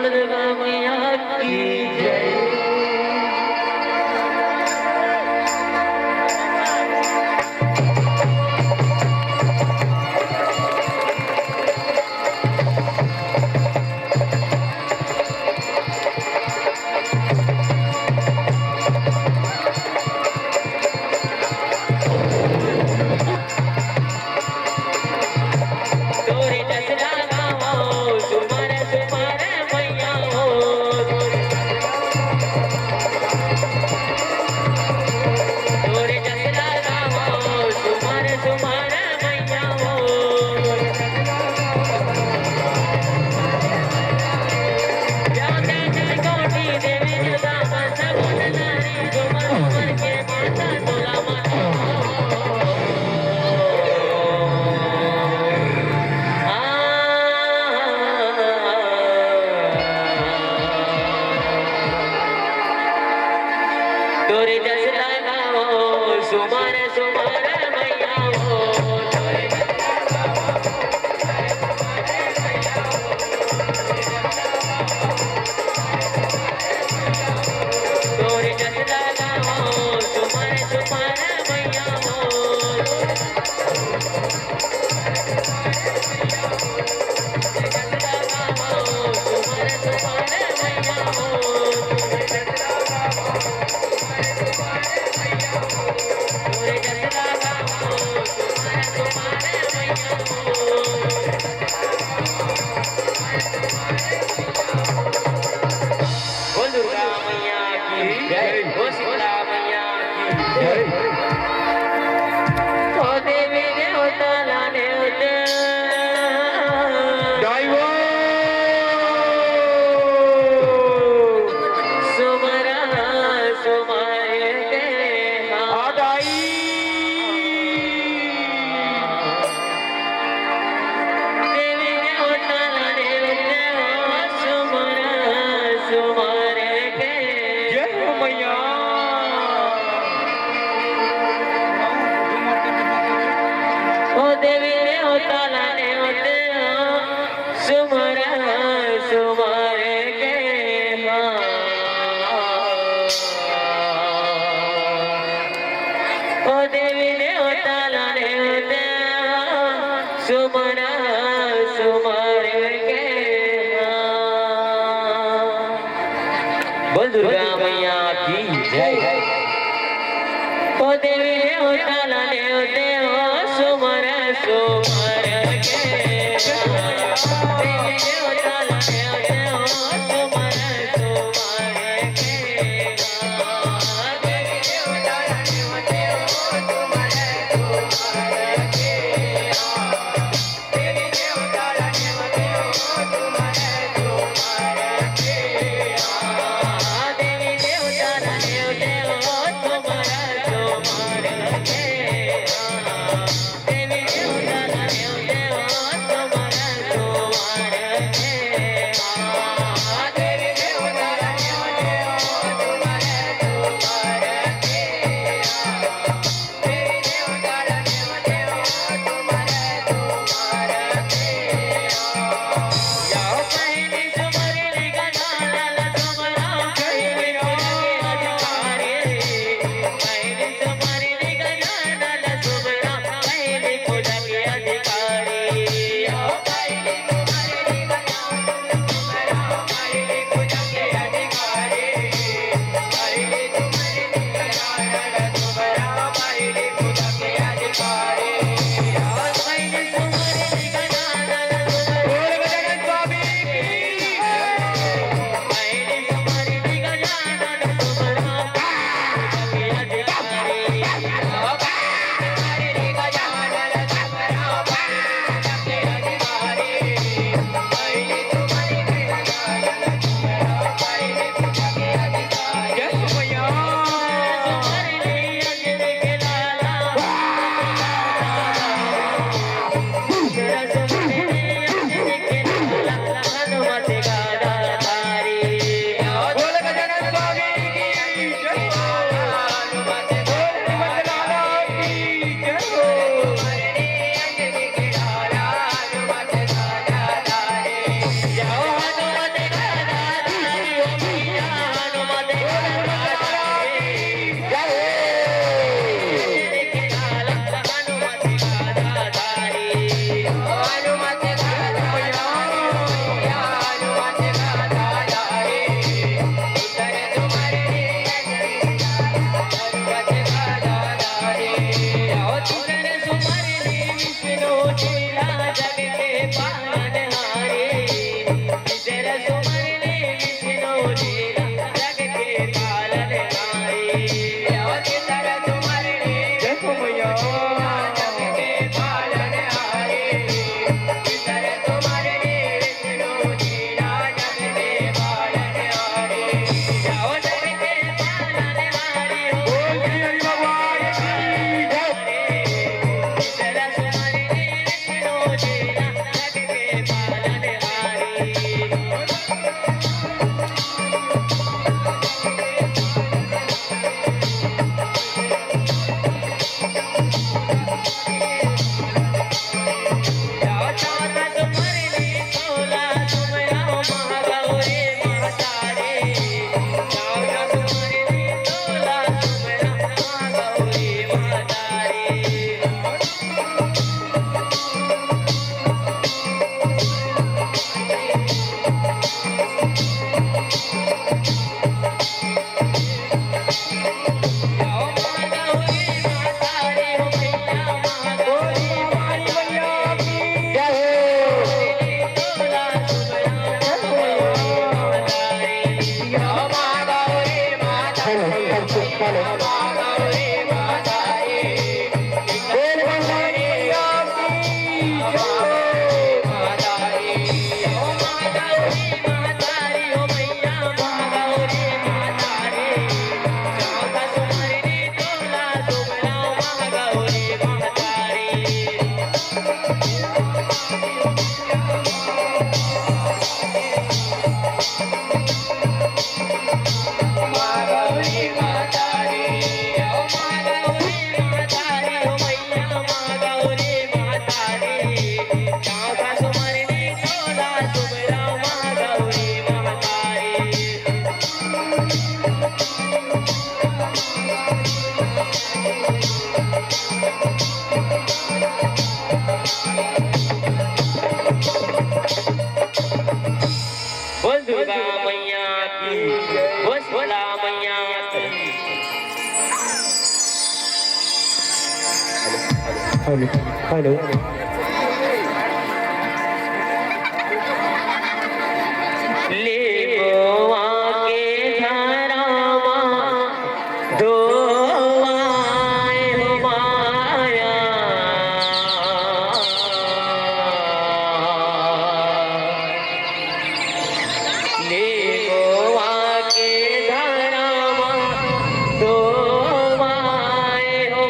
बोल दुर्गा मैया की जय। तोरे जस लगाओ सुमर सुमर मैया हो तोरे जस लगाओ सुमर सुमर मैया हो दुर्गा मैया की जय, हो शीतला मैया की जय। ओ देवी देवता लाने होते सुमरा सुमारे के देवी देवता लाने होते सुमरा सुमारे के जय हो मैया। ओ देवी देवता लाने होते सुमरा सुमारे के ओ देवी देवता लाने होते सुमरा सुमारे के बोल दुर्गा मैया की जय। ओ देवी देवता लाने होते हो सुमर सुमर के देवी देवता लाने होते हो सुमर सुमर के देवी देवता लाने होते हो सुमर सुमर के देवी देवता लाने होते हो सुमर सुमर के देवी देवता लाने होते हो सुमर सुमर के देवी देवता लाने होते बोल दुर्गा मैया की, बोल भोला मैया की। हेलो ले गोवा के धरावा दो आए हो माया ले गोवा के धरावा दो आए हो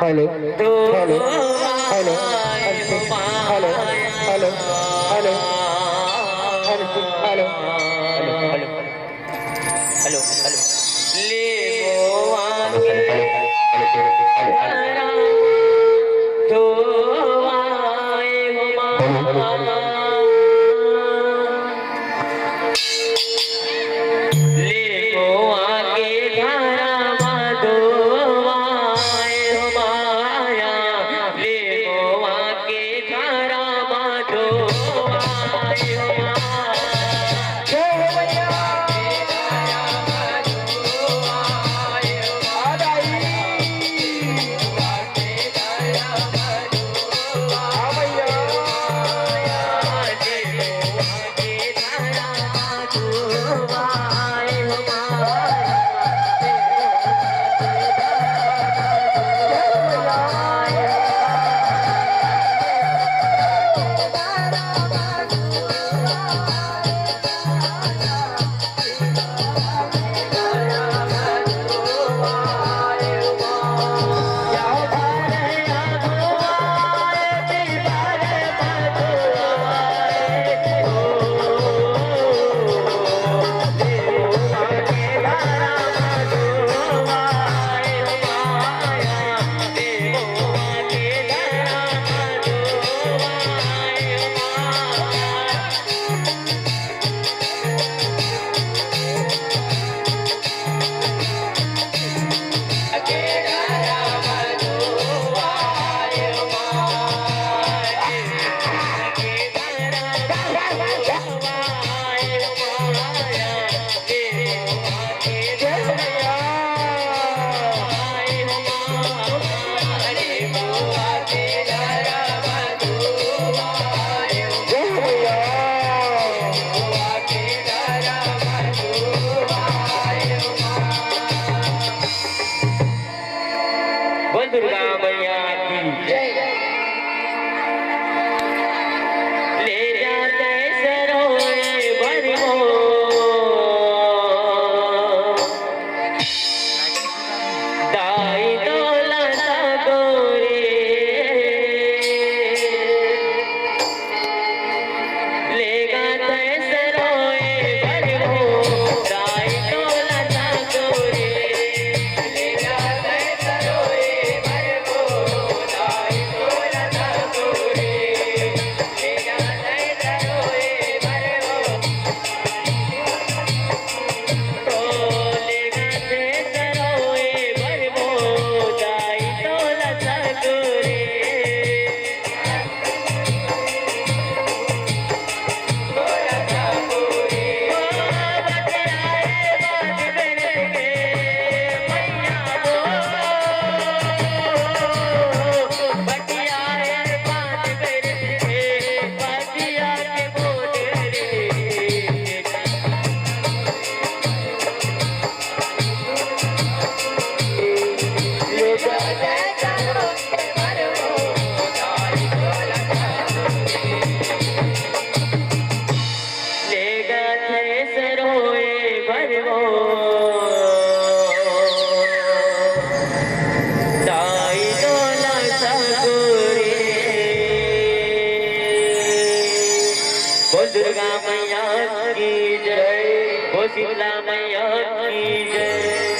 हेलो तो hello hello hello hello hello hello hello ले गोवा के धरा तो आए हो मामा ले गोवा के धरा दो आए हो माया ले गोवा के धरा दो आए हो दुर्गा मैया की जय, हो शीतला मैया की जय।